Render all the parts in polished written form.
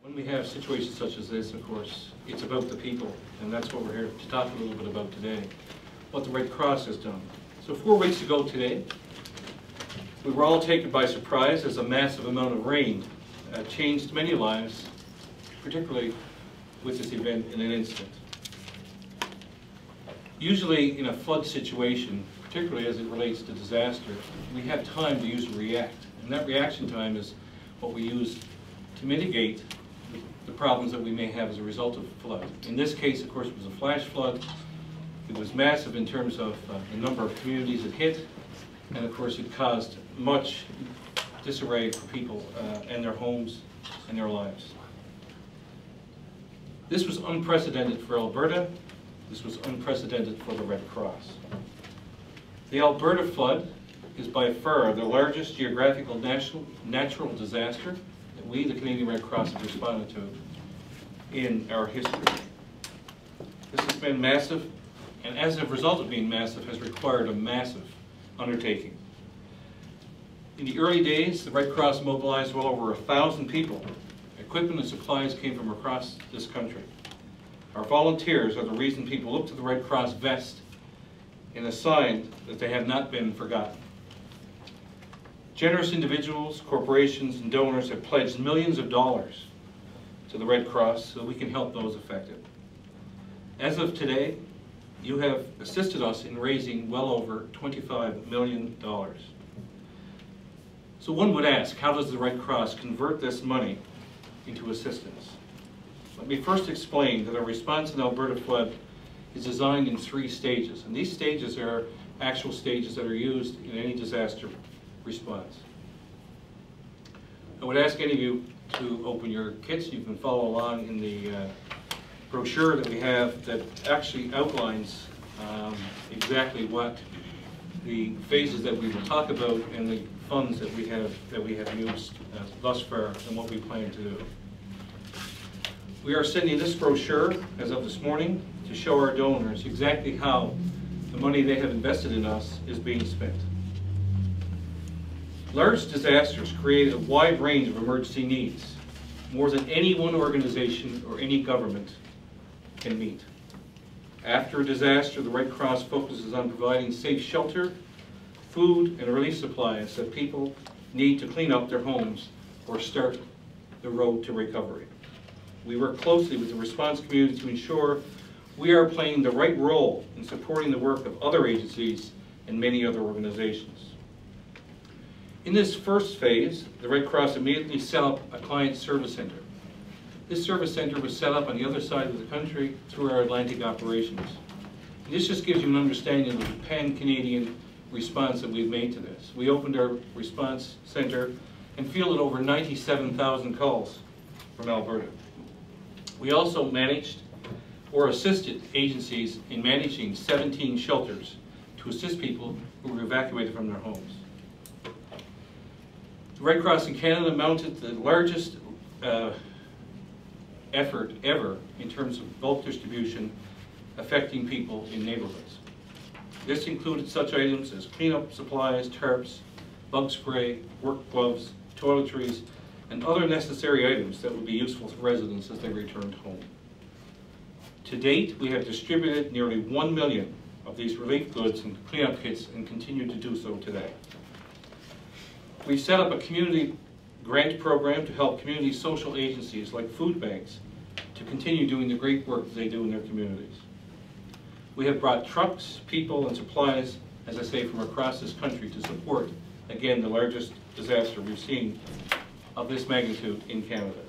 When we have situations such as this, of course, it's about the people, and that's what we're here to talk a little bit about today, what the Red Cross has done. So 4 weeks ago today, we were all taken by surprise as a massive amount of rain changed many lives, particularly with this event in an instant. Usually in a flood situation, particularly as it relates to disaster, we have time to use and react. And that reaction time is what we use to mitigate the problems that we may have as a result of flood. In this case, of course, it was a flash flood. It was massive in terms of the number of communities it hit, and of course it caused much disarray for people and their homes and their lives. This was unprecedented for Alberta. This was unprecedented for the Red Cross. The Alberta flood is by far the largest geographical natural disaster that we, the Canadian Red Cross, have responded to in our history. This has been massive, and as a result of being massive, has required a massive undertaking. In the early days, the Red Cross mobilized well over 1,000 people. Equipment and supplies came from across this country. Our volunteers are the reason people look to the Red Cross vest in a sign that they have not been forgotten. Generous individuals, corporations, and donors have pledged millions of dollars to the Red Cross so we can help those affected. As of today, you have assisted us in raising well over $25 million. So one would ask, how does the Red Cross convert this money into assistance? Let me first explain that our response in Alberta flood is designed in 3 stages, and these stages are actual stages that are used in any disaster response. I would ask any of you to open your kits. You can follow along in the brochure that we have that actually outlines exactly what the phases that we will talk about and the funds that we have used thus far and what we plan to do. We are sending this brochure as of this morning to show our donors exactly how the money they have invested in us is being spent. Large disasters create a wide range of emergency needs, more than any one organization or any government can meet. After a disaster, the Red Cross focuses on providing safe shelter, food, and relief supplies that people need to clean up their homes or start the road to recovery. We work closely with the response community to ensure we are playing the right role in supporting the work of other agencies and many other organizations. In this first phase, the Red Cross immediately set up a client service center. This service center was set up on the other side of the country through our Atlantic operations. And this just gives you an understanding of the pan-Canadian response that we've made to this. We opened our response center and fielded over 97,000 calls from Alberta. We also managed or assisted agencies in managing 17 shelters to assist people who were evacuated from their homes. The Red Cross in Canada mounted the largest effort ever in terms of bulk distribution affecting people in neighborhoods. This included such items as cleanup supplies, tarps, bug spray, work gloves, toiletries, and other necessary items that would be useful to residents as they returned home. To date, we have distributed nearly 1 million of these relief goods and cleanup kits and continue to do so today. We've set up a community grant program to help community social agencies like food banks to continue doing the great work that they do in their communities. We have brought trucks, people, and supplies, as I say, from across this country to support, again, the largest disaster we've seen of this magnitude in Canada.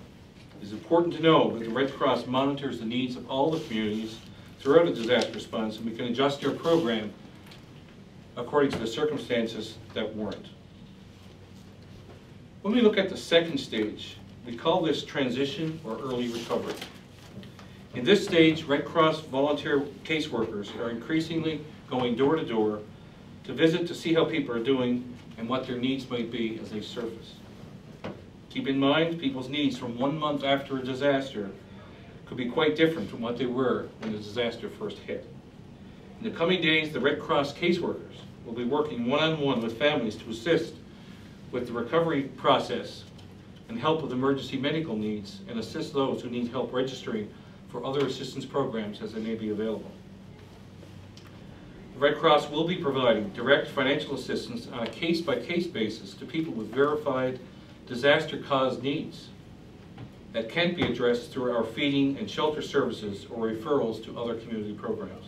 It is important to know that the Red Cross monitors the needs of all the communities throughout a disaster response, and we can adjust our program according to the circumstances that warrant. When we look at the second stage, we call this transition or early recovery. In this stage, Red Cross volunteer caseworkers are increasingly going door to door to visit to see how people are doing and what their needs might be as they surface. Keep in mind, people's needs from 1 month after a disaster could be quite different from what they were when the disaster first hit. In the coming days, the Red Cross caseworkers will be working one-on-one with families to assist with the recovery process and help with emergency medical needs, and assist those who need help registering for other assistance programs as they may be available. The Red Cross will be providing direct financial assistance on a case-by-case basis to people with verified disaster-caused needs that can't be addressed through our feeding and shelter services or referrals to other community programs.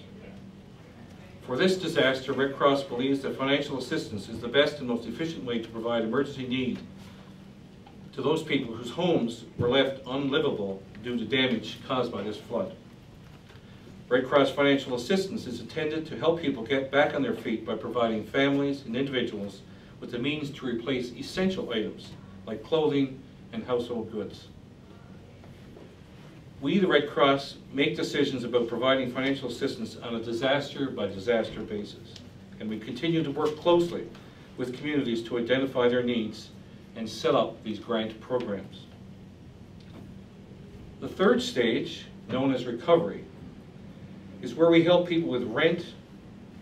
For this disaster, Red Cross believes that financial assistance is the best and most efficient way to provide emergency need to those people whose homes were left unlivable due to damage caused by this flood. Red Cross financial assistance is intended to help people get back on their feet by providing families and individuals with the means to replace essential items like clothing and household goods. We, the Red Cross, make decisions about providing financial assistance on a disaster-by-disaster basis, and we continue to work closely with communities to identify their needs and set up these grant programs. The third stage, known as recovery, is where we help people with rent,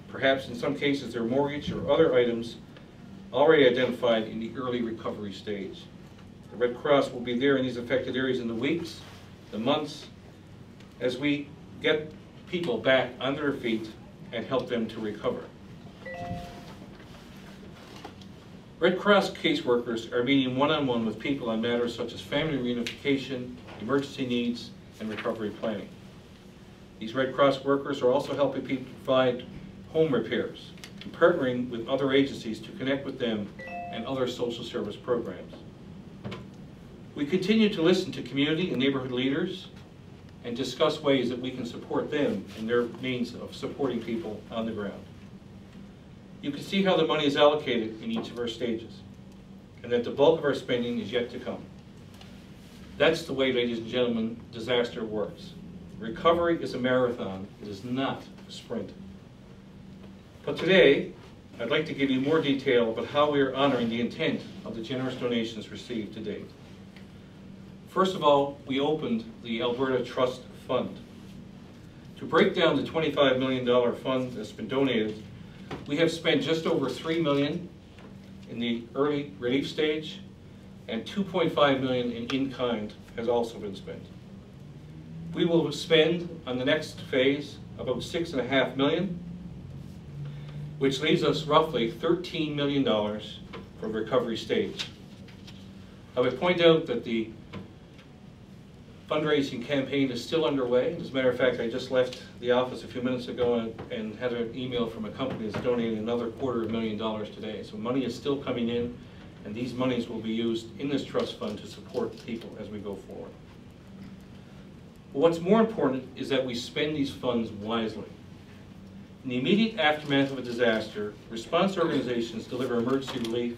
perhaps in some cases their mortgage or other items already identified in the early recovery stage. The Red Cross will be there in these affected areas in the weeks, the months, as we get people back on their feet and help them to recover. Red Cross caseworkers are meeting one-on-one with people on matters such as family reunification, emergency needs, and recovery planning. These Red Cross workers are also helping people provide home repairs and partnering with other agencies to connect with them and other social service programs. We continue to listen to community and neighborhood leaders and discuss ways that we can support them in their means of supporting people on the ground. You can see how the money is allocated in each of our stages, and that the bulk of our spending is yet to come. That's the way, ladies and gentlemen, disaster works. Recovery is a marathon, it is not a sprint. But today, I'd like to give you more detail about how we are honoring the intent of the generous donations received to date. First of all, we opened the Alberta Trust Fund. To break down the $25 million fund that's been donated, we have spent just over $3 million in the early relief stage, and $2.5 million in-kind has also been spent. We will spend on the next phase about $6.5 million, which leaves us roughly $13 million for the recovery stage. I would point out that the fundraising campaign is still underway. As a matter of fact, I just left the office a few minutes ago and had an email from a company that's donating another $250,000 today. So money is still coming in, and these monies will be used in this trust fund to support people as we go forward. But what's more important is that we spend these funds wisely. In the immediate aftermath of a disaster, response organizations deliver emergency relief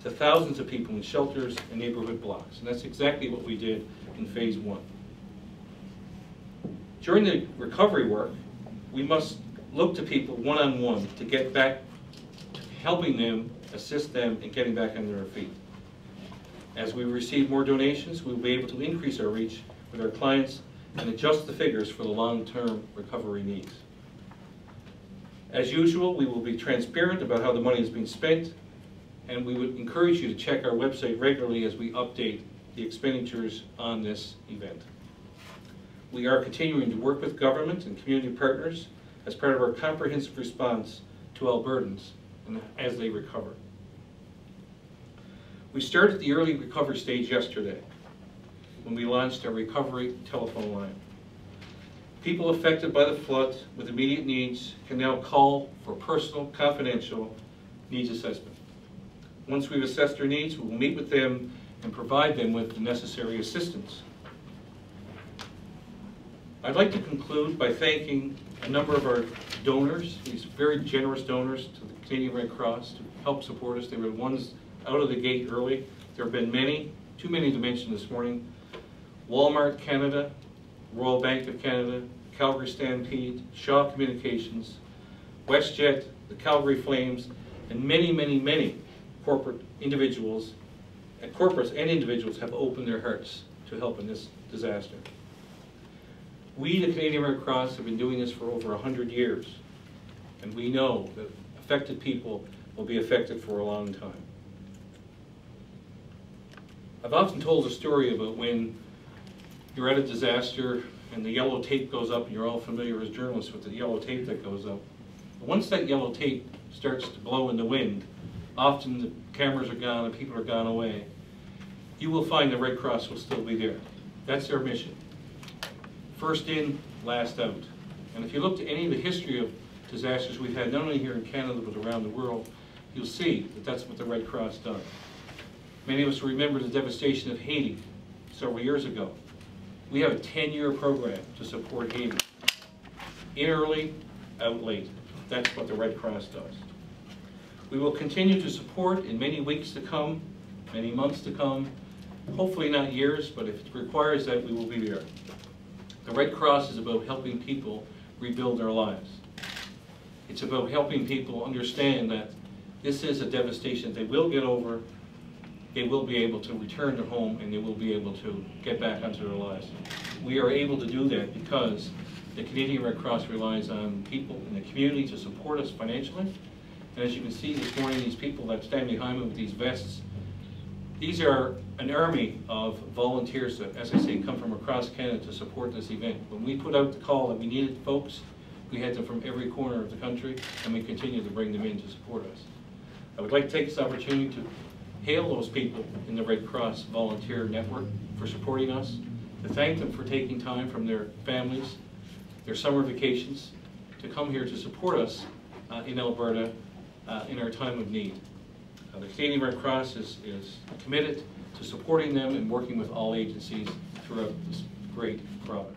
to thousands of people in shelters and neighborhood blocks, and that's exactly what we did in phase one. During the recovery work, we must look to people one-on-one to get back to helping them, assist them in getting back on their feet. As we receive more donations, we will be able to increase our reach with our clients and adjust the figures for the long-term recovery needs. As usual, we will be transparent about how the money is being spent, and we would encourage you to check our website regularly as we update the expenditures on this event. We are continuing to work with government and community partners as part of our comprehensive response to Albertans as they recover. We started the early recovery stage yesterday when we launched our recovery telephone line. People affected by the flood with immediate needs can now call for personal, confidential needs assessment. Once we've assessed their needs, we will meet with them and provide them with the necessary assistance. I'd like to conclude by thanking a number of our donors, these very generous donors to the Canadian Red Cross to help support us. They were the ones out of the gate early. There have been many, too many to mention this morning. Walmart Canada, Royal Bank of Canada, Calgary Stampede, Shaw Communications, WestJet, the Calgary Flames, and many, many, many corporate individuals, and corporates and individuals have opened their hearts to help in this disaster. We, the Canadian Red Cross, have been doing this for over 100 years, and we know that affected people will be affected for a long time. I've often told a story about when you're at a disaster and the yellow tape goes up, and you're all familiar as journalists with the yellow tape that goes up. But once that yellow tape starts to blow in the wind, often the cameras are gone and people are gone away, you will find the Red Cross will still be there. That's their mission. First in, last out. And if you look to any of the history of disasters we've had, not only here in Canada but around the world, you'll see that that's what the Red Cross does. Many of us remember the devastation of Haiti several years ago. We have a 10-year program to support Haiti. In early, out late. That's what the Red Cross does. We will continue to support in many weeks to come, many months to come, hopefully not years, but if it requires that, we will be there. The Red Cross is about helping people rebuild their lives. It's about helping people understand that this is a devastation they will get over, they will be able to return to home, and they will be able to get back onto their lives. We are able to do that because the Canadian Red Cross relies on people in the community to support us financially. And as you can see this morning, these people that stand behind me with these vests, these are an army of volunteers that, as I say, come from across Canada to support this event. When we put out the call that we needed folks, we had them from every corner of the country, and we continue to bring them in to support us. I would like to take this opportunity to hail those people in the Red Cross Volunteer Network for supporting us, to thank them for taking time from their families, their summer vacations, to come here to support us in Alberta in our time of need. The Canadian Red Cross is committed to supporting them and working with all agencies throughout this great province.